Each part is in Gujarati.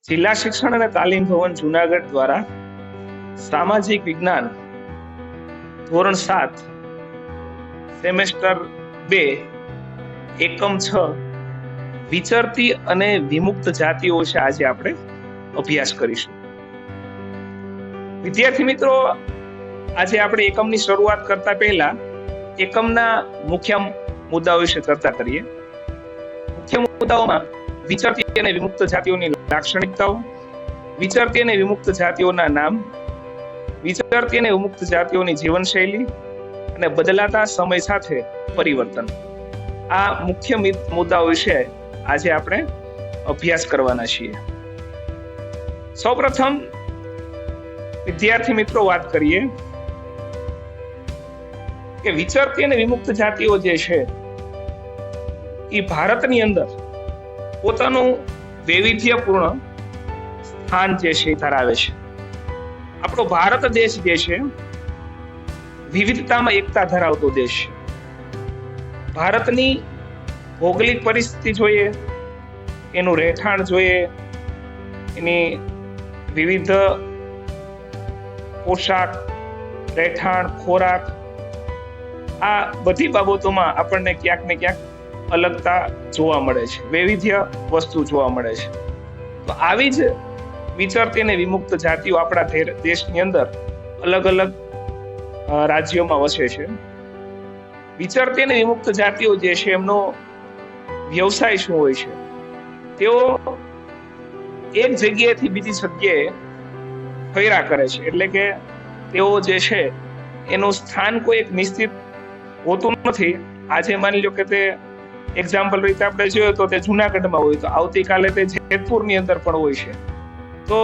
જિલ્લા શિક્ષણ અને તાલીમ ભવન જુનાગઢ દ્વારા સામાજિક વિજ્ઞાન ધોરણ 7 સેમેસ્ટર 2 એકમ 6 વિચરતી અને વિમુક્ત જાતિઓ છે આજે આપણે અભ્યાસ કરીશું. વિદ્યાર્થી મિત્રો, આજે આપણે એકમની શરૂઆત કરતા પહેલા એકમના મુખ્ય મુદ્દાઓ વિશે ચર્ચા કરીએ. મુખ્ય મુદ્દાઓમાં વિચરતી અને વિમુક્ત જાતિઓની લાક્ષણિકતાઓ, વિચરતી અને વિમુક્ત જાતિઓના નામ, વિચરતી અને વિમુક્ત જાતિઓની જીવનશૈલી અને બદલાતા સમય સાથે પરિવર્તન. આ મુખ્ય મુદ્દાઓ વિશે આજે આપણે અભ્યાસ કરવાના છીએ. સૌપ્રથમ વિદ્યાર્થી મિત્રો વાત કરીએ કે વિચરતી અને વિમુક્ત જાતિઓ જે છે એ ભારતની અંદર પોતાનું વૈવિધ્યપૂર્ણ સ્થાન જે છે ધરાવે છે. આપણો ભારત દેશ જે છે વિવિધતામાં એકતા ધરાવતો દેશ છે. ભારતની ભૌગોલિક પરિસ્થિતિ જોઈએ, એનું રહેઠાણ જોઈએ, એની વિવિધ પોશાક, રહેઠાણ, ખોરાક, આ બધી બાબતોમાં આપણને ક્યાંક ને ક્યાંક અલગતા જોવા મળે છે, વૈવિધ્ય વસ્તુ જોવા મળે છે. તો આવી જ વિચરતી અને વિમુક્ત જાતિઓ આપણા દેશની અંદર અલગ અલગ રાજ્યોમાં વસે છે. વિચરતી અને વિમુક્ત જાતિઓ જે છે એમનો વ્યવસાય શું હોય છે? તેઓ એક જગ્યાએથી બીજી જગ્યાએ ફર્યા કરે છે. એટલે કે તેઓ જે છે એનું સ્થાન કોઈ એક નિશ્ચિત હોતું નથી. આજે માની લો કે તે એક્ઝામ્પલ રીતે આપણે જોઈએ તો તે જુનાગઢમાં હોય, તો આવતીકાલે તે જેતપુરની અંદર પણ હોય છે. તો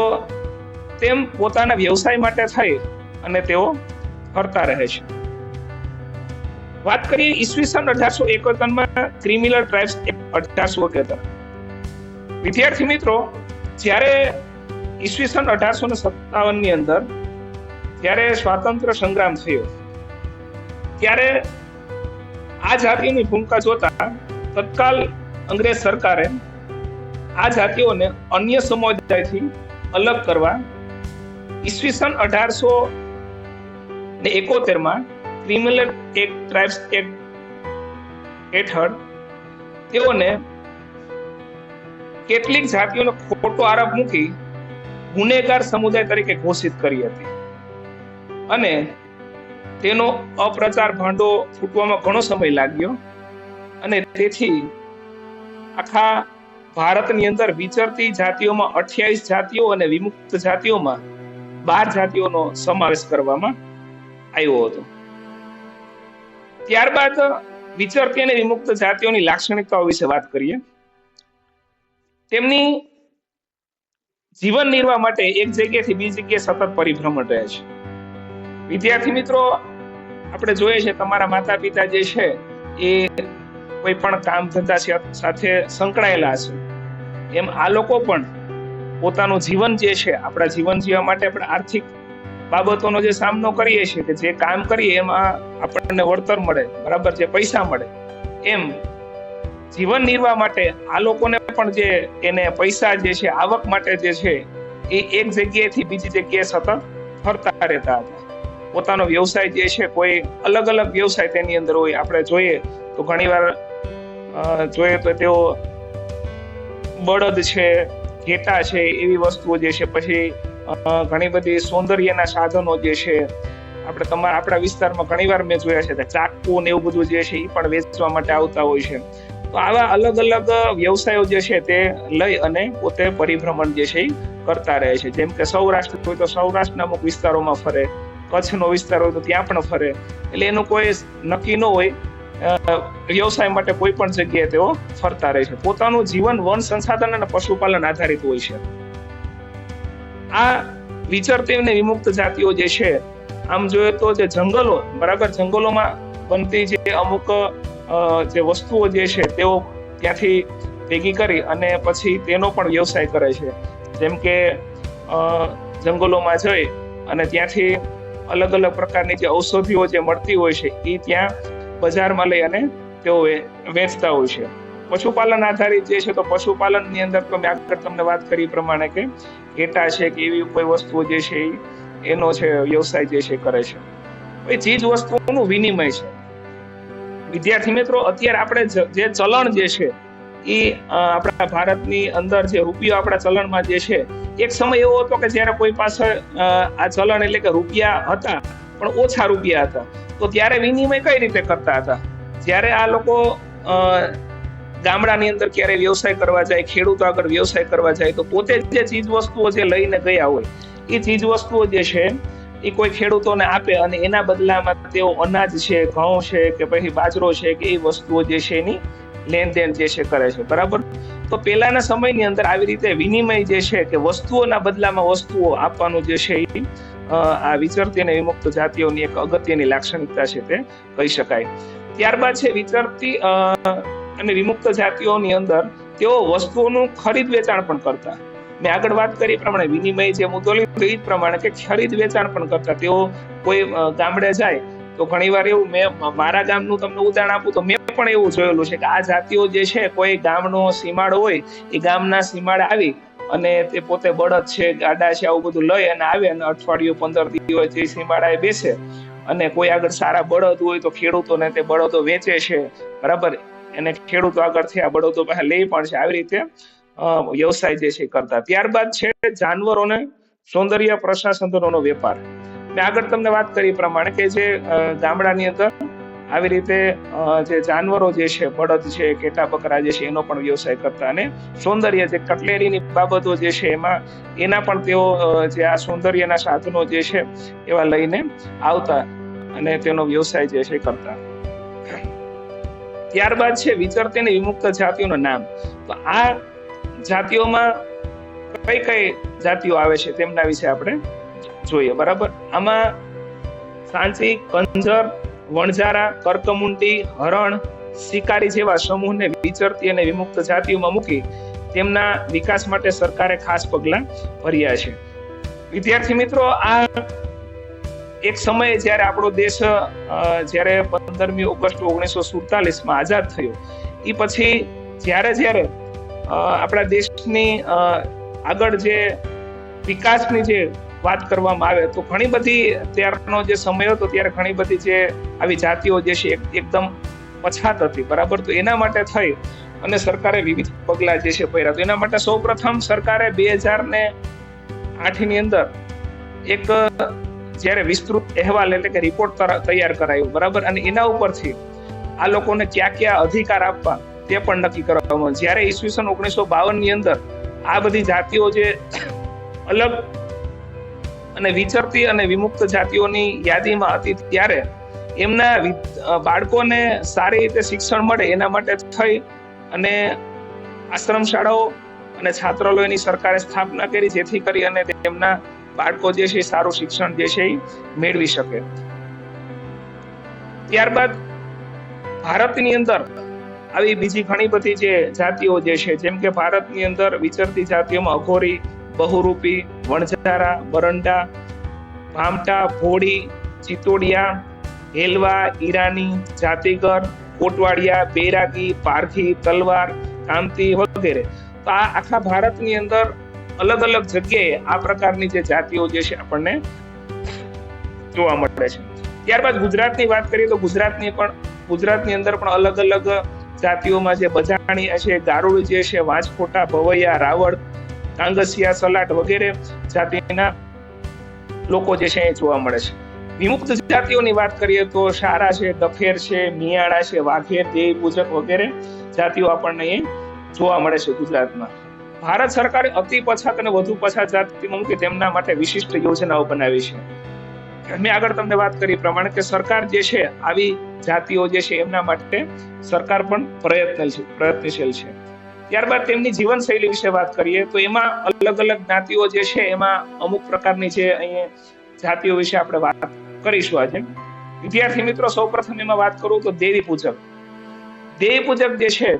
તેમ પોતાના વ્યવસાય માટે થઈ અને તેઓ ફરતા રહે છે. વાત કરીએ ઈસવીસન 1851 ક્રિમિનલ ટ્રાઇબ્સ એક્ટ 1871. વિદ્યાર્થી મિત્રો, જ્યારે ઈસવીસન 1857 ની અંદર જ્યારે સ્વાતંત્ર્ય સંગ્રામ થયો ત્યારે આ જાતિઓની ભૂમિકા જોતા તત્કાલ અંગ્રેજ સરકારે આ જાતિઓને અન્ય સમુદાયથી અલગ કરવા ઈસવીસન 1871 ક્રિમિનલ એક્ટ ટ્રાઇબ્સ એક્ટ હેઠળ તેઓને કેટલીક જાતિઓનો ખોટો આરોપ મૂકી ગુનેગાર સમુદાય તરીકે ઘોષિત કરી હતી અને તેનો અપ્રચાર ભાંડો ફૂટવામાં ઘણો સમય લાગ્યો અને તેથી આખા ભારતની અંદર વિચરતી જાતિઓમાં 28 જાતિઓ અને વિમુક્ત જાતિઓમાં 12 જાતિઓનો સમાવેશ કરવામાં આવ્યો હતો. ત્યારબાદ વિચરતી અને વિમુક્ત જાતિઓની લાક્ષણિકતાઓ વિશે વાત કરીએ. તેમની જીવન નિર્વાહ માટે એક જગ્યાએથી બીજી જગ્યાએ સતત પરિભ્રમણ રહે છે. વિદ્યાર્થી મિત્રો, આપણે જોઈએ છે તમારા માતા પિતા જે છે એ કોઈ પણ કામ ધંધા સાથે સંકળાયેલા છે, એમ આ લોકો પણ પોતાનું જીવન જે છે, આપણા જીવન જીવવા માટે આપણે આર્થિક બાબતોનો જે સામનો કરીએ છીએ કે જે કામ કરીએ એમાં આપણને વળતર મળે, બરાબર, જે પૈસા મળે, એમ જીવન નિર્વાહ માટે આ લોકોને પણ જે એને પૈસા જે છે, આવક માટે જે છે એ એક જગ્યાએથી બીજી જગ્યાએ સતત ફરતા રહેતા હતા. પોતાનો વ્યવસાય જે છે, કોઈ અલગ અલગ વ્યવસાય તેની અંદર હોય. આપણે જોઈએ તો ઘણીવાર જોઈએ તો તેઓ બળદ છે, ઘેટા છે, એવી વસ્તુઓ જે છે, પછી ઘણી બધી સૌંદર્યના સાધનો જે છે, આપણા વિસ્તારમાં ઘણીવાર મેં જોયા છે ચાકુ ને એવું બધું જે છે એ પણ વેચવા માટે આવતા હોય છે. તો આવા અલગ અલગ વ્યવસાયો જે છે તે લઈ અને પોતે પરિભ્રમણ જે છે એ કરતા રહે છે. જેમ કે સૌરાષ્ટ્ર હોય તો સૌરાષ્ટ્રના અમુક વિસ્તારોમાં ફરે, કચ્છનો વિસ્તાર હોય તો ત્યાં પણ ફરે. એટલે એનું કોઈ નક્કી ન હોય, વ્યવસાય માટે કોઈ પણ જગ્યાએ તેઓ ફરતા રહે છે. પોતાનું જીવન વન સંસાધન અને પશુપાલન આધારિત હોય છે. આ વિચરતી અને વિમુક્ત જાતિઓ જે છે, આમ જોઈએ તો જે જંગલો, બરાબર, જંગલોમાં બનતી જે અમુક જે વસ્તુઓ જે છે તેઓ ત્યાંથી ભેગી કરી અને પછી તેનો પણ વ્યવસાય કરે છે. જેમ કે જંગલોમાં જઈ અને ત્યાંથી અલગ અલગ પ્રકારની જે ઔષધિઓ જે મળતી હોય છે એ ત્યાં બજારમાં લઈ અને તેઓ વેચતા હોય છે. પશુપાલન આધારિત જે છે તો પશુપાલન ની અંદર તો મેં આગળ તમને વાત કરી પ્રમાણે કે ઘેટા છે કે એવી કોઈ વસ્તુઓ જે છે એનો છે વ્યવસાય જે છે કરે છે. એ ચીજ વસ્તુઓનું વિનિમય છે. વિદ્યાર્થી મિત્રો, અત્યારે આપણે જે ચલણ જે છે એ આપણા ભારતની અંદર જે રૂપિયો આપણા ચલણમાં જે છે, એક સમય એવો હતો કે જ્યારે કોઈ પાસે આ ચલણ એટલે કે રૂપિયા હતા પણ ઓછા રૂપિયા હતા, તો ત્યારે વિનિમય કઈ રીતે કરતા હતા? જ્યારે આ લોકો ગામડાની અંદર ક્યારે વ્યવસાય કરવા જાય, ખેડૂતો આગળ વ્યવસાય કરવા જાય, તો પોતે જે ચીજ વસ્તુઓ જે લઈને ગયા હોય એ ચીજ વસ્તુઓ જે છે એ કોઈ ખેડૂતોને આપે અને એના બદલામાં તેઓ અનાજ છે, ઘઉં છે કે પછી બાજરો છે કે એ વસ્તુઓ જે છે એની લેનદેન જે છે કરે છે. બરાબર. તો પહેલાના સમયની અંદર આવી રીતે વિનિમય જે છે કે વસ્તુઓના બદલામાં વસ્તુઓ આપવાનું જે છે એ આ વિચરતી અને વિમુક્ત જાતિઓની એક અગત્યની લાક્ષણિકતા છે તે કહી શકાય. ત્યારબાદ છે વિચરતી અને વિમુક્ત જાતિઓની અંદર તેઓ વસ્તુઓનું ખરીદ વેચાણ પણ કરતા. મેં આગળ વાત કરી પ્રમાણે વિનિમય જે મુદ્દો લીધો એ પ્રમાણે કે ખરીદ વેચાણ પણ કરતા. તેઓ કોઈ ગામડે જાય તો ઘણીવાર એવું, મેં મારા ગામનું તમને ઉદાહરણ આપું તો મેં પણ એવું જોયેલું છે કે આ જાતિઓ જે છે કોઈ ગામનો સીમાડો હોય એ ગામના સીમાડે આવી અને તે પોતે બળદ છે, ગાડા છે, આવું બધું લઈ અને આવે અને અઠવાડિયું 15 દિવસ જે સીમાડાએ બેસે અને કોઈ આગળ સારા બળદ હોય તો ખેડૂતોને તે બળદો વેચે છે. બરાબર. અને ખેડૂતો આગળથી આ બળદો પાસે લે પણ છે. આવી રીતે વ્યવસાય જે છે કરતા. ત્યારબાદ છે જાનવરોને સૌંદર્ય પ્રસાધનોનો વેપાર. મેં આગળ તમને વાત કરી પ્રમાણે કે જે ગામડાની અંદર આવી રીતે જે જાનવરો જે છે, બળદ છે, ઘેટા બકરા જે છે એનો પણ વ્યવસાય કરતા અને સૌંદર્ય જે કટલેરીની બાબતો જે છે એના પણ તેઓ જે આ સૌંદર્યના સાધનો જે છે એવા લઈને આવતા અને તેનો વ્યવસાય જે છે કરતા. ત્યારબાદ છે વિચરતી અને વિમુક્ત જાતિઓનું નામ. તો આ જાતિઓમાં કઈ કઈ જાતિઓ આવે છે તેમના વિશે આપણે જોઈએ. બરાબર. આમાં સાંચી, કંજર, વણઝારા, કર્કમુંડી, હરણ, શિકારી જેવા સમૂહને વિચરતી અને વિમુક્ત જાતિઓમાં મૂકી તેમના વિકાસ માટે સરકારે ખાસ પગલાં ભર્યા છે. વિદ્યાર્થી મિત્રો, આ એક સમયે જ્યારે આપણો દેશ જ્યારે 15મી ઓગસ્ટ 1947માં આઝાદ થયો એ પછી જ્યારે આપણા દેશની આગળ જે વિકાસની જે વાત કરવામાં આવે તો ઘણી બધી ત્યારનો જે સમય હતો ત્યારે ઘણી બધી જે આવી જાતિઓ જે છે એકદમ પછાત હતી. બરાબર. તો એના માટે થઈ અને સરકારે વિવિધ પગલાં જે છે ભર્યા. તો એના માટે સૌપ્રથમ સરકારે 2008 ની અંદર એક જ્યારે વિસ્તૃત અહેવાલ એટલે કે રિપોર્ટ તૈયાર કરાયો. બરાબર. અને એના ઉપરથી આ લોકોને ક્યાં અધિકાર આપવા તે પણ નક્કી કરવામાં. જ્યારે ઈસવીસન 1952 ની અંદર આ બધી જાતિઓ જે અલગ અને વિચરતી અને વિમુક્ત જાતિઓની યાદીમાં હતી ત્યારે એમના બાળકોને સારી રીતે શિક્ષણ મળે એના માટે થઈ અને આશ્રમ શાળાઓ અને છાત્રાલયોની સરકારે સ્થાપના કરી, જેથી કરી અને તેમના બાળકો જે છે સારું શિક્ષણ જે છે એ મેળવી શકે. ત્યારબાદ ભારતની અંદર આવી બીજી ઘણી બધી જે જાતિઓ જે છે, જેમ કે ભારતની અંદર વિચરતી જાતિઓમાં અઘોરી, બહુરૂપી, વણઝારા, બરંડા, ભામટા, ભોળી, ચિતોડિયા, હેલવા, ઈરાની, જાતિગર, કોટવાડિયા, બેરાગી, પારખી, તલવાર, કામતી વગેરે. તો આ આખા ભારતની અંદર અલગ અલગ જગ્યાએ આ પ્રકારની જે જાતિઓ જે છે આપણને જોવા મળે છે. ત્યારબાદ ગુજરાતની વાત કરીએ તો ગુજરાતની અંદર પણ અલગ અલગ જાતિઓમાં જે બજાણી છે, ગારુડ જે છે, વાંસફોટા, ભવૈયા, રાવળ, કાંગસિયા, સલાટ વગેરે જાતિના લોકો જે છે એ જોવા મળે છે. વિમુક્ત જાતિઓની વાત કરીએ તો શારા છે, દફેર છે, મિયાળા છે, વાઘેર, દેવી પૂજક વગેરે જાતિઓ આપણને એ જોવા મળે છે ગુજરાતમાં. ભારત સરકારે અતિ પછાત અને વધુ પછાત જાતિમાં મૂકી તેમના માટે વિશિષ્ટ યોજનાઓ બનાવી છે. મેં આગળ તમને વાત કરી પ્રમાણે કે સરકાર જે છે આવી જાતિઓ જે છે એમના માટે સરકાર પણ પ્રયત્નશીલ છે. ત્યારબાદ તેમની જીવનશૈલી વિશે વાત કરીએ તો એમાં અલગ અલગ જ્ઞાતિઓ જે છે એમાં અમુક પ્રકારની જે અહીંયા જાતિઓ વિશે આપણે વાત કરીશું આજે. વિદ્યાર્થી મિત્રો, સૌપ્રથમ એમાં વાત કરું તો દેવી પૂજક. દેવી પૂજક જે છે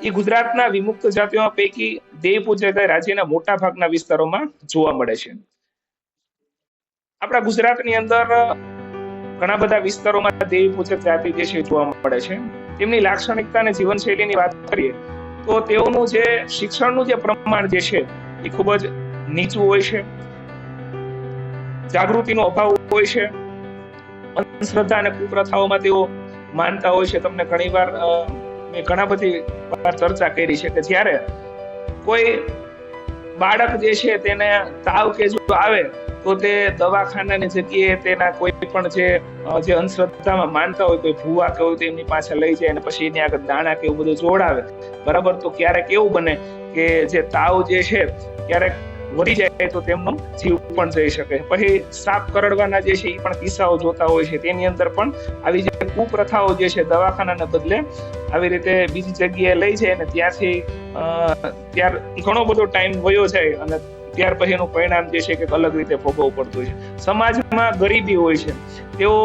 એ ગુજરાતના વિમુક્ત જાતિઓ પૈકી દેવી પૂજક રાજ્યના મોટા ભાગના વિસ્તારોમાં જોવા મળે છે. આપણા ગુજરાતની અંદર ઘણા બધા વિસ્તારોમાં દેવી પૂજક જાતિ જે છે જોવા મળે છે. તેમની લાક્ષણિકતા અને જીવનશૈલીની વાત કરીએ તો તેઓનું જે શિક્ષણનું જે પ્રમાણ જે છે એ ખૂબ જ નીચું હોય છે, જાગૃતિનો અભાવ હોય છે, અંધશ્રદ્ધા અને કુપ્રથાઓમાં તેઓ માનતા હોય છે. તમને ઘણીવાર મેં ઘણા બધી વાર ચર્ચા કરી છે કે જ્યારે કોઈ બાળક જે છે તેને તાવ કે જો આવે તો તે દવાખાનાની જગ્યાએ તેના કોઈ પણ જે અંધશ્રદ્ધામાં માનતા હોય, કોઈ ભૂવા કે હોય તો એમની પાસે લઈ જાય અને પછી એની આગળ દાણા કે એવું બધું જોડાવે, બરાબર. તો ક્યારેક એવું બને કે જે તાવ જે છે ક્યારેક વધી જાય તો તેમનો જીવ પણ જઈ શકે. પછી સાપ કરડવાના જે છે એ પણ કિસ્સાઓ જોતા હોય છે. તેની અંદર પણ આવી જે કુપ્રથાઓ જે છે દવાખાનાને બદલે આવી રીતે બીજી જગ્યાએ લઈ જાય અને ત્યાર ઘણો બધો ટાઈમ વયો જાય અને ત્યાર પછી એનું પરિણામ જે છે કે અલગ રીતે ભોગવવું પડતું છે. સમાજમાં ગરીબી હોય છે, તેઓ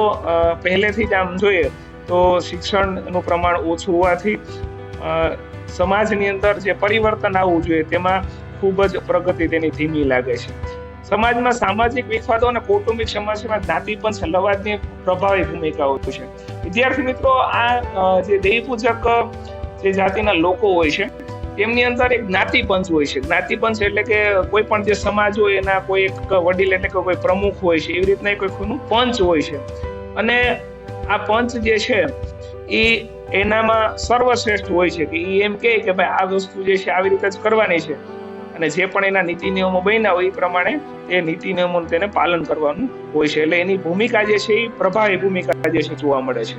પહેલેથી જ આમ જોઈએ તો શિક્ષણનું પ્રમાણ ઓછું હોવાથી સમાજની અંદર જે પરિવર્તન આવવું જોઈએ તેમાં ખૂબ જ પ્રગતિ તેની ધીમી લાગે છે. સમાજમાં સામાજિક વિખવાદો અને કૌટુંબિક સમસ્યામાં જ્ઞાતિપંચ લવાદની પ્રભાવી ભૂમિકા હોય છે. વિદ્યાર્થી મિત્રો, આ જે દેવી પૂજક જે જાતિના લોકો હોય છે તેમની અંદર એક જ્ઞાતિપંચ હોય છે. જ્ઞાતિપંચ એટલે કે કોઈ પણ જે સમાજ હોય એના કોઈ એક વડીલ એટલે કે કોઈ પ્રમુખ હોય છે, એવી રીતના કોઈનું પંચ હોય છે. અને આ પંચ જે છે એ એનામાં સર્વશ્રેષ્ઠ હોય છે કે એ એમ કહે કે ભાઈ આ વસ્તુ જે છે આવી રીતે જ કરવાની છે અને જે પણ એના નીતિ નિયમો બન્યા હોય એ પ્રમાણે એ નીતિ નિયમોનું તેને પાલન કરવાનું હોય છે. એટલે એની ભૂમિકા જે છે એ પ્રભાવી ભૂમિકા જે છે જોવા મળે છે.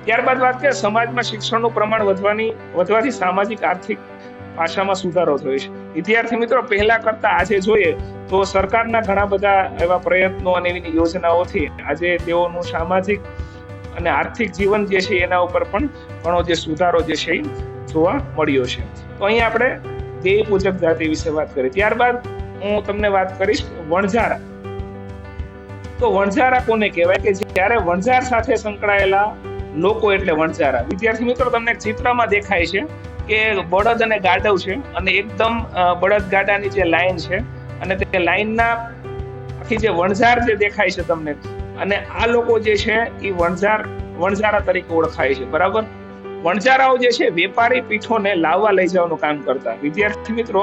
ત્યારબાદ વાત કરીએ સમાજમાં શિક્ષણનું પ્રમાણ વધવાથી સામાજિક આર્થિક ભાષામાં સુધારો થયો છે. વિદ્યાર્થી મિત્રો, પહેલા કરતા આજે જોઈએ તો સરકારના ઘણા બધા એવા પ્રયત્નો અને એવી યોજનાઓથી આજે તેઓનું સામાજિક અને આર્થિક જીવન જે છે એના ઉપર પણ ઘણો જે સુધારો જે છે એ જોવા મળ્યો છે. તો અહીંયા આપણે દેવી પૂજક જાતિ વિશે વાત કરી. ત્યારબાદ હું તમને વાત કરીશ વણઝારા. તો વણઝારા કોને કહેવાય કે જ્યારે વણઝાર સાથે સંકળાયેલા લોકો એટલે વણઝારા. વિદ્યાર્થી મિત્રો, તમને ચિત્રમાં દેખાય છે કે બળદ અને ગાડવ છે અને એકદમ બળદ ગાડાની જે લાઈન છે અને તે લાઈનના આખી જે વણઝાર જે દેખાય છે તમને, અને આ લોકો જે છે એ વણઝારા તરીકે ઓળખાય છે, બરાબર. વણઝારાઓ જે છે વેપારી પીઠોને લાવવા લઈ જવાનું કામ કરતા. વિદ્યાર્થી મિત્રો,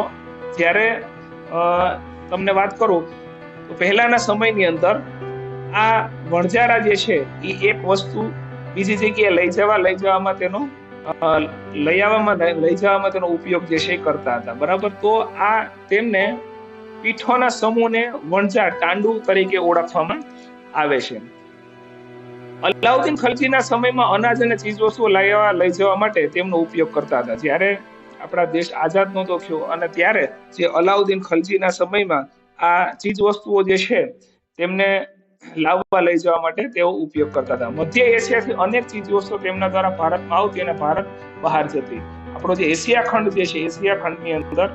જ્યારે તમને વાત કરું તો પહેલાના સમયની અંદર આ વણઝારા જે છે એ એક વસ્તુ બીજી જગ્યાએ લઈ જવામાં તેનો ઉપયોગ જે છે કરતા હતા, બરાબર. તો આ તેમને પીઠોના સમૂહને વણઝાર તાંડુ તરીકે ઓળખવામાં આવે છે. અલાઉદ્દીન ખલજીના સમયમાં અનાજ અને ચીજવસ્તુઓ લઈ જવા માટે તેમનો ઉપયોગ કરતા હતા. જ્યારે આપણા દેશ આઝાદ નહોતો થયો અને ત્યારે જે અલાઉદ્દીન ખલજીના સમયમાં આ ચીજવસ્તુઓ જે છે તેમને લાવવા લઈ જવા માટે તેઓ ઉપયોગ કરતા હતા. મધ્ય એશિયાથી અનેક ચીજવસ્તુઓ તેમના દ્વારા ભારતમાં આવતી અને ભારત બહાર જતી. આપણો જે એશિયા ખંડ જે છે, એશિયા ખંડની અંદર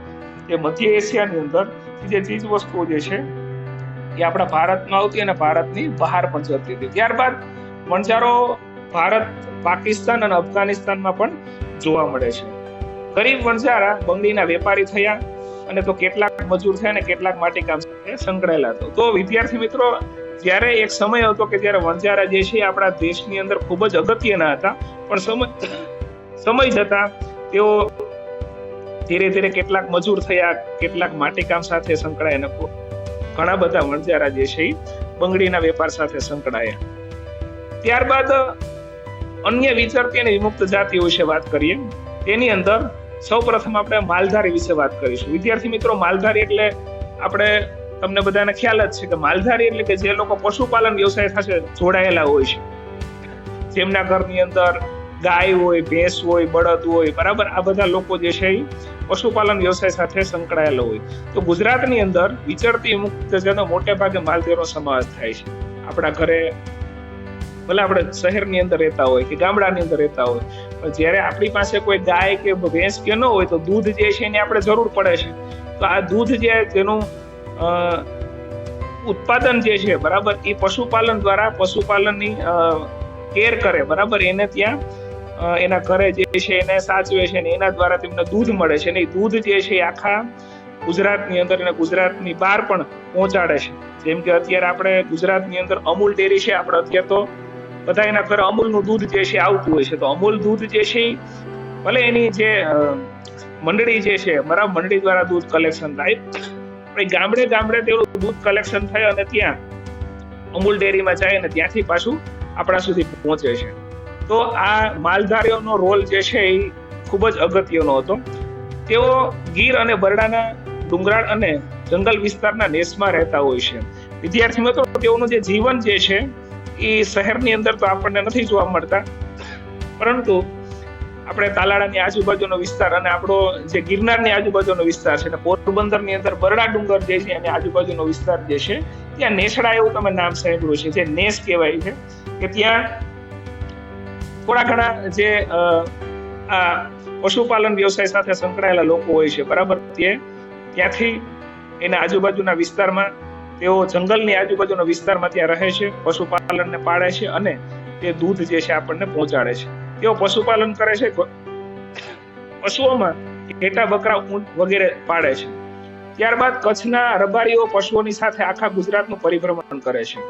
જે મધ્ય એશિયાની અંદર જે ચીજવસ્તુઓ જે છે એ આપણા ભારતમાં આવતી અને ભારતની બહાર પણ જતી હતી. ત્યારબાદ વણઝારો ભારત, પાકિસ્તાન અને અફઘાનિસ્તાનમાં પણ જોવા મળે છે. ગરીબ વણઝારા બંગડીના વેપારી થયા અને તો કેટલાક મજૂર થયા અને કેટલાક માટીકામ સાથે સંકળાયેલા હતા. તો વિદ્યાર્થી મિત્રો, જ્યારે એક સમય હતો કે જ્યારે વણઝારા જે છે આપણા દેશની અંદર ખૂબ જ અગત્યના હતા, પણ સમય જતા તેઓ ધીરે ધીરે કેટલાક મજૂર થયા, કેટલાક માટીકામ સાથે સંકળાયા. ઘણા બધા વણઝારા જે છે બંગડીના વેપાર સાથે સંકળાયા. ત્યારબાદ અન્ય વિચરતી અને વિમુક્ત જાતિઓ વિશે વાત કરીએ. તેની અંદર સૌપ્રથમ આપણે માલધારી વિશે વાત કરીશું. વિદ્યાર્થી મિત્રો, માલધારી એટલે આપણે તમને બધાને ખ્યાલ જ છે કે માલધારી એટલે કે જે લોકો પશુપાલન વ્યવસાય સાથે જોડાયેલા હોય છે, જેમના ઘરની અંદર ગાય હોય, ભેંસ હોય, બળદ હોય, બરાબર. આ બધા લોકો જે છે એ પશુપાલન વ્યવસાય સાથે સંકળાયેલા હોય. તો ગુજરાતની અંદર વિચરતી મુક્ત જનો મોટે ભાગે માલધારીનો સમાવેશ થાય છે. આપણા ઘરે ભલે આપણે શહેરની અંદર રહેતા હોય કે ગામડાની અંદર રહેતા હોય, પણ જ્યારે આપણી પાસે કોઈ ગાય કે ભેંસ કે ન હોય તો દૂધ જે છે એની આપણે જરૂર પડે છે. તો આ દૂધ જેનું ઉત્પાદન જે છે, બરાબર, એ પશુપાલન દ્વારા પશુપાલનની કેર કરે, બરાબર. એને ત્યાં એના ઘરે જે છે એને સાચવે છે અને એના દ્વારા તેમને દૂધ મળે છે. અને એ દૂધ જે છે એ આખા ગુજરાતની અંદર અને ગુજરાતની બહાર પણ પહોંચાડે છે. જેમ કે અત્યારે આપણે ગુજરાતની અંદર અમૂલ ડેરી છે, આપણે અત્યારે તો બધા એના ઘરે અમૂલનું દૂધ જે છે આવતું હોય છે, તો અમૂલ દૂધ જે છે ભલે એની જે મંડળી જે છે બરાબર, મંડળી દ્વારા દૂધ કલેક્શન થાય, પણ ગામડે ગામડે તેનું દૂધ કલેક્શન થાય અને ત્યાં અમૂલ ડેરીમાં જાય અને ત્યાંથી પાછું આપણા સુધી પહોંચે છે. તો આ માલધારીઓનો રોલ જે છે એ ખૂબ જ અગત્યનો હતો. તેઓ ગીર અને બરડાના ડુંગરાળ અને જંગલ વિસ્તારના નેસમાં રહેતા હોય છે. વિદ્યાર્થી મિત્રો, તેઓનું જે જીવન જે છે એ શહેરની અંદર તો આપણને નથી જોવા મળતા, પરંતુ આપણે તાલાળાની આજુબાજુનો વિસ્તાર અને આપણો જે ગિરનારની આજુબાજુનો વિસ્તાર છે, પોરબંદરની અંદર બરડા ડુંગર જે છે અને આજુબાજુનો વિસ્તાર જે છે, ત્યાં નેસડા એવું તમે નામ સાંભળ્યું છે, જે નેસ કહેવાય છે, કે ત્યાં થોડા ઘણા જે આ પશુપાલન વ્યવસાય સાથે સંકળાયેલા લોકો હોય છે બરાબર, ત્યાંથી એના આજુબાજુના વિસ્તારમાં તેઓ જંગલની આજુબાજુના વિસ્તારમાં ત્યાં રહે છે, પશુપાલનને પાળે છે અને તે દૂધ જે છે આપણને પહોંચાડે છે. તેઓ પશુપાલન કરે છે, પશુઓમાં ઘેટા, બકરા, ઊંટ વગેરે પાળે છે. ત્યારબાદ કચ્છના રબારીઓ પશુઓની સાથે આખા ગુજરાતનું પરિભ્રમણ કરે છે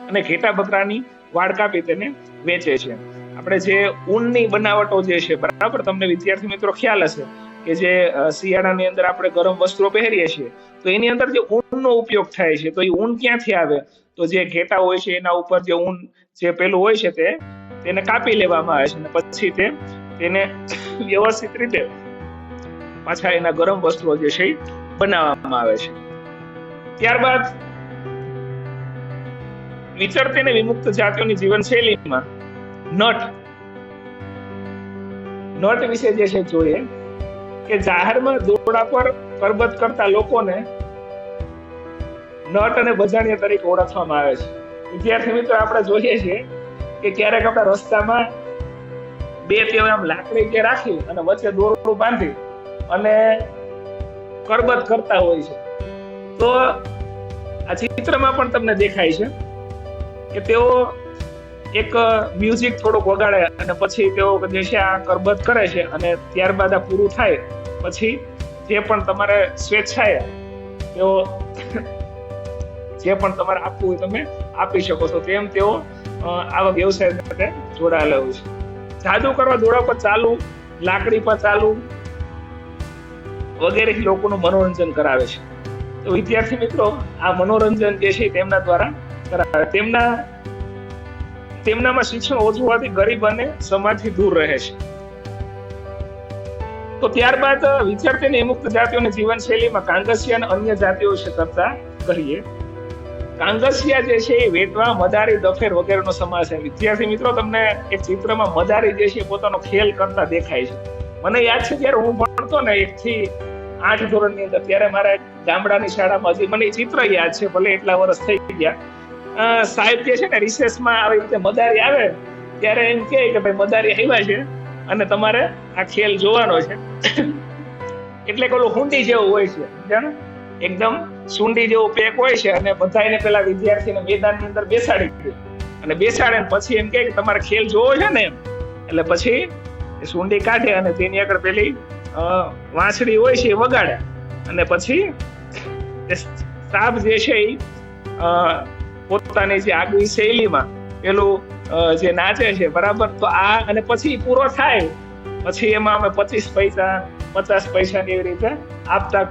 અને ઘેટા બકરાની વાડ કાપી તેને વેચે છે. આપણે જે ઊનની બનાવટો જે છે બરાબર, તમને વિદ્યાર્થી મિત્રો ખ્યાલ હશે કે જે શિયાળાની અંદર આપણે ગરમ વસ્ત્રો પહેરીએ છીએ, તો એની અંદર જે ઊનનો ઉપયોગ થાય છે, તો એ ઊન ક્યાંથી આવે? તો જે ઘેટા હોય છે એના ઉપર જે ઊન જે પેલું હોય છે તેને કાપી લેવામાં આવે છે અને પછી તેને વ્યવસ્થિત રીતે પાછા એના ગરમ વસ્ત્રો જે છે બનાવવામાં આવે છે. ત્યારબાદ વિચરતી અને વિમુક્ત જાતિઓની જીવનશૈલીમાં નટ વિશે જે છે જોઈએ કે જાહેરમાં દોરડા પર કરબત કરતા લોકોને નટ અને બજાણિયા તરીકે ઓળખવામાં આવે છે. વિદ્યાર્થી મિત્રો, આપણે જોઈએ છીએ કે ક્યારેક આપણે રસ્તામાં બે તેઓ આમ લાકડી કે રાખી અને વચ્ચે દોરડું બાંધી અને કરબત કરતા હોય છે. તો આ ચિત્રમાં પણ તમને દેખાય છે કે તેઓ એક મ્યુઝિક થોડુંક વગાડે અને પછી તેઓ જે છે આ કરબત કરે છે અને ત્યારબાદ આ પૂરું થાય પછી જે પણ તમારે સ્વેચ્છાએ તેઓ જે પણ તમારે આપવું હોય તમે આપી શકો છો. તેમ તેઓ આવા વ્યવસાય સાથે જોડાયેલા હોય છે. જાદુ કરવા દોડા પર ચાલુ, લાકડી પર ચાલુ વગેરે લોકોનું મનોરંજન કરાવે છે. તો વિદ્યાર્થી મિત્રો, આ મનોરંજન જે છે તેમના દ્વારા કરાવે. તેમનામાં શિક્ષણ ઓછું હોવાથી ગરીબ અને સમાજથી દૂર રહે છે. તો ત્યારબાદ વિચરતી અને વિમુક્ત જાતિઓની જીવનશૈલીમાં કાંગસિયા અને અન્ય જાતિઓ વિશે ચર્ચા કરીએ. કાંગસિયા જે છે એ વેટવા, મદારી, દફેર વગેરેનો સમાવેશ છે. વિદ્યાર્થી મિત્રો, તમને એક ચિત્રમાં મદારી જે છે પોતાનો ખેલ કરતા દેખાય છે. મને યાદ છે જ્યારે હું ભણતો ને 1 થી 8 ધોરણની અંદર, ત્યારે મારા ગામડાની શાળામાં હજી મને ચિત્ર યાદ છે, ભલે એટલા વર્ષ થઈ ગયા. સાહેબ જે છે ને રિસેસમાં આવી રીતે મદારી આવે ત્યારે એમ કહે કે ભાઈ મદારી આવ્યા છે અને તમારે આ ખેલ જોવાનો છે. એટલે કે ઓલું હુંડી જેવું હોય છે, જાણો, એકદમ સુંડી જેવું પેક હોય છે અને બધા એને પેલા વિદ્યાર્થીને મેદાનની અંદર બેસાડી દે અને બેસાડે પછી એમ કહે કે તમારે ખેલ જોવો છે ને એમ. એટલે પછી સુંડી કાઢે અને તેની આગળ પેલી વાંસળી હોય છે એ વગાડે અને પછી સાપ જે છે એ પોતાની જે આગવી શૈલીમાં પેલું જે નાચે છે બરાબર. તો આ અને પછી પૂરો થાય પછી એમાં અમે 25 પૈસા 50 પૈસાની એવી રીતે આપતા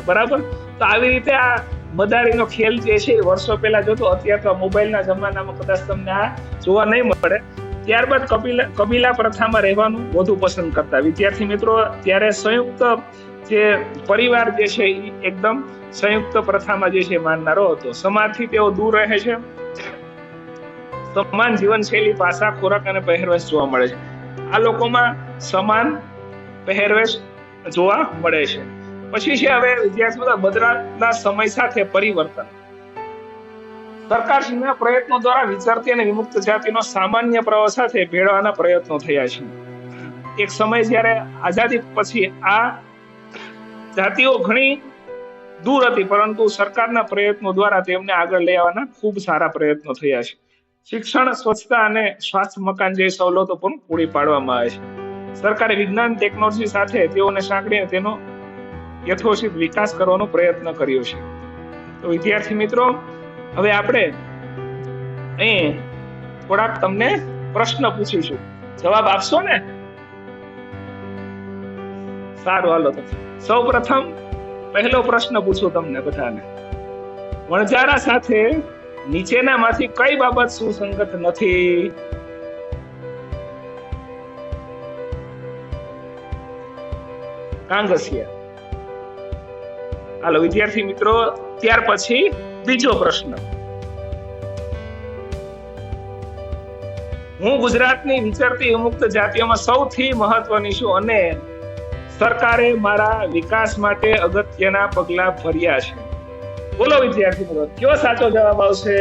બરાબર. તો આવી રીતે આ મદારીનો ખેલ જે છે એ વર્ષો પહેલા જોતો, અત્યારે તો મોબાઈલના જમાનામાં કદાચ તમને આ જોવા નહીં મળે. ત્યારબાદ કબીલા પ્રથામાં રહેવાનું વધુ પસંદ કરતા. વિદ્યાર્થી મિત્રો, ત્યારે સંયુક્ત જે પરિવાર જે છે એ એકદમ સંયુક્ત પ્રથામાં જે છે માનનારો હતો. સમાજથી તેઓ દૂર રહે છે. સમાન જીવનશૈલી, ભાષા, ખોરાક અને પહેરવેશ જોવા મળે છે. આ લોકોમાં સમાન પહેરવેશ જોવા મળે છે. પછી છે હવે વિદ્યાર્થીઓ બદલાતા સમય સાથે પરિવર્તન. સરકારના પ્રયત્નો દ્વારા વિચરતી અને વિમુક્ત જાતિનો સામાન્ય પ્રવાહ સાથે ભેળવવાના પ્રયત્નો થયા છે. એક સમય જ્યારે આઝાદી પછી આ જાતિઓ ઘણી દૂર હતી, પરંતુ સરકારના પ્રયત્નો દ્વારા તેમને આગળ લઈ આવવાના ખૂબ સારા પ્રયત્નો થયા છે. શિક્ષણ, સ્વચ્છતા અને સ્વાસ્થ્ય, મકાન જેવી સવલતો પણ પૂરી પાડવામાં આવે છે. સરકારે વિજ્ઞાન ટેકનોલોજી સાથે તેઓને સાંકળીને તેનો યથોચિત વિકાસ કરવાનો પ્રયત્ન કર્યો છે. તો વિદ્યાર્થી મિત્રો, હવે આપણે અહીં થોડાક તમને પ્રશ્ન પૂછીશું, જવાબ આપશો ને? સારું, હાલો તો સૌ પ્રથમ પહેલો પ્રશ્ન પૂછું તમને બધાને. વણજારા સાથે નીચેનામાંથી કઈ બાબત સુસંગત નથી? કાંગસિયા. હાલો વિદ્યાર્થી મિત્રો, ત્યાર પછી બીજો પ્રશ્ન. હું ગુજરાતની વિચરતી વિમુક્ત જાતિઓમાં સૌથી મહત્વની છું અને સરકારે મારા વિકાસ માટે અગત્યના પગલા ભર્યા છે. બોલો વિદ્યાર્થી મિત્રો, કયો સાચો જવાબ આવશે?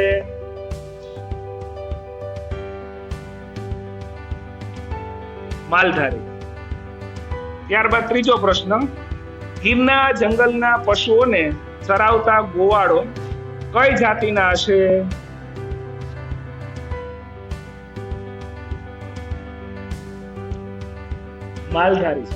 માલધારી. ત્યારબાદ ત્રીજો પ્રશ્ન. ગીરના જંગલના પશુઓને ચરાવતા ગોવાળો કઈ જાતિના હશે? માલધારી.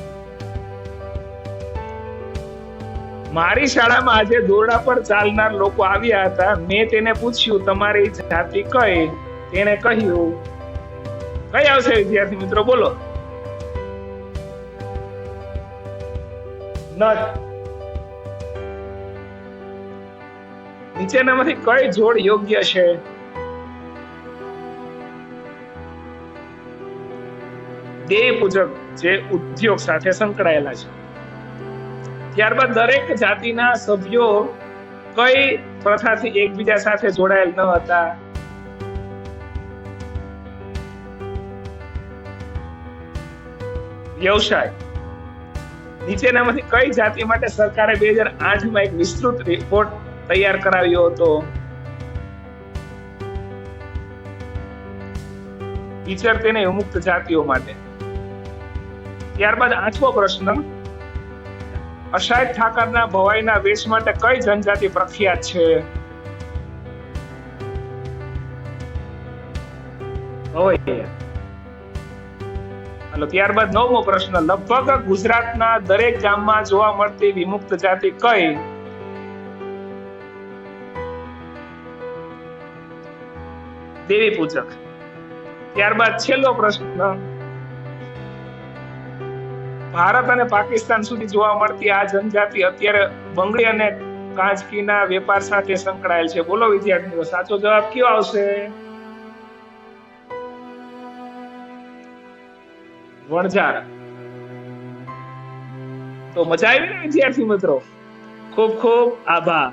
મારી શાળામાં આજે દોરડા પર ચાલનાર લોકો આવ્યા હતા. મેં તેને પૂછ્યું તમારી જાતિ કઈ? તેને કહ્યું કઈ આવશે વિદ્યાર્થી મિત્રો? બોલો. નર. નીચેનામાંથી કઈ જોડ યોગ્ય છે? દેવી પૂજક, જે ઉદ્યોગ સાથે સંકળાયેલા છે. ત્યારબાદ દરેક જાતિના સભ્યો કઈ પ્રથાથી એકબીજા સાથે જોડાયેલ ન હતા? વ્યવસાય. નીચેનામાંથી કઈ જાતિ માટે સરકારે 2008માં એક વિસ્તૃત રિપોર્ટ તૈયાર કરાવ્યો હતો? વિચરતી અને વિમુક્ત જાતિઓ માટે. ત્યારબાદ 8મો પ્રશ્ન. અષાઢ ઠાકરના ભવાઈના વેશ માટે કઈ જનજાતિ પ્રખ્યાત છે? ભવૈયા. ત્યારબાદ 9મો પ્રશ્ન. લગભગ ગુજરાતના દરેક ગામમાં જોવા મળતી વિમુક્ત જાતિ કઈ? દેવી પૂજક. ત્યારબાદ છેલ્લો પ્રશ્ન. ભારત અને પાકિસ્તાન સુધી જોવા મળતી આ જનજાતિ અત્યારે બંગડી અને કાંચકીના વેપાર સાથે સંકળાયેલ છે. બોલો વિદ્યાર્થીઓ, સાચો જવાબ કયો આવશે? વણજારા. તો મજા આવી ને વિદ્યાર્થી મિત્રો? ખૂબ ખૂબ આભાર.